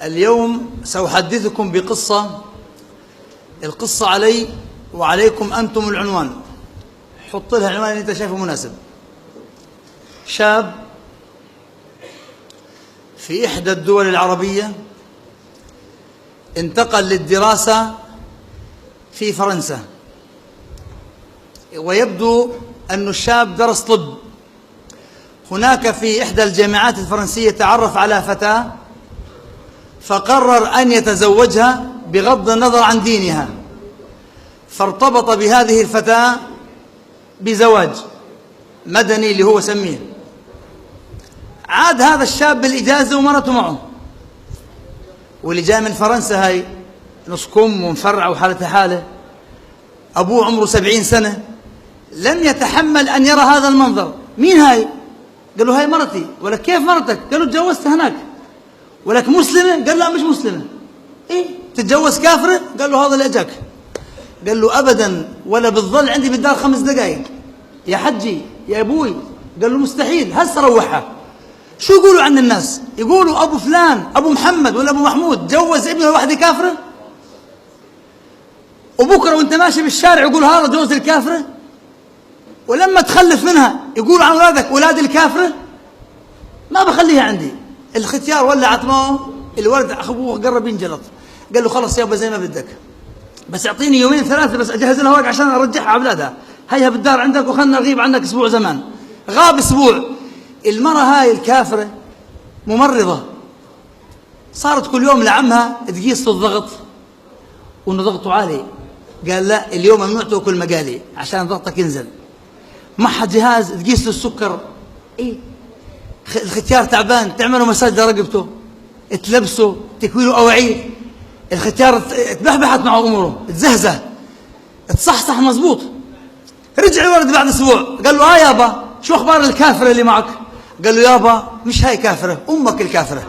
اليوم سأحدثكم بقصة. القصة علي وعليكم أنتم العنوان. حط لها عنوان اللي أنت شايفه مناسب. شاب في إحدى الدول العربية انتقل للدراسة في فرنسا، ويبدو أن الشاب درس طب. هناك في إحدى الجامعات الفرنسية تعرف على فتاة فقرر أن يتزوجها بغض النظر عن دينها، فارتبط بهذه الفتاة بزواج مدني اللي هو سميه. عاد هذا الشاب بالإجازة ومرته معه، واللي جاء من فرنسا هاي نص كم ومفرع وحالتها حالة، أبوه عمره 70 سنة، لم يتحمل أن يرى هذا المنظر. مين هاي؟ قال له هاي مرتي. ولا كيف مرتك؟ قال له تجوزتها هناك. ولك مسلمة؟ قال لا مش مسلمة. إيه تتجوز كافرة؟ قال له هذا اللي أجاك. قال له أبدا، ولا بالظل عندي بالدار 5 دقائق يا حجي يا أبوي. قال له مستحيل، هسه روحها. شو يقولوا عن الناس؟ يقولوا أبو فلان أبو محمد ولا أبو محمود جوز ابنه لوحدة كافرة، وبكرة وانت ماشي بالشارع يقول هذا جوز الكافرة، ولما تخلف منها يقولوا عن أولادك أولاد الكافرة. ما بخليها عندي. الختيار ولعت معه، الولد أخوه قرب ينجلط. قال له خلص يابا زي ما بدك، بس اعطيني 2 3 بس اجهز لها ورق عشان ارجعها على اولادها. هيها بالدار عندك وخلنا نغيب عنك اسبوع. زمان غاب اسبوع. المرة هاي الكافرة ممرضة، صارت كل يوم لعمها تقيس الضغط وانه ضغطه عالي. قال لا اليوم ممنوع تاكل مقالي عشان ضغطك ينزل. معها جهاز تقيس له السكر. ايه الختيار تعبان، تعمله مساج لرقبته، تلبسه، تكوي له اواعيه. الختيار تبحبحت معه اموره، تزهزه، تصحصح مزبوط. رجع الولد بعد اسبوع قال له يابا شو اخبار الكافره اللي معك؟ قال له يابا مش هاي كافره، امك الكافره.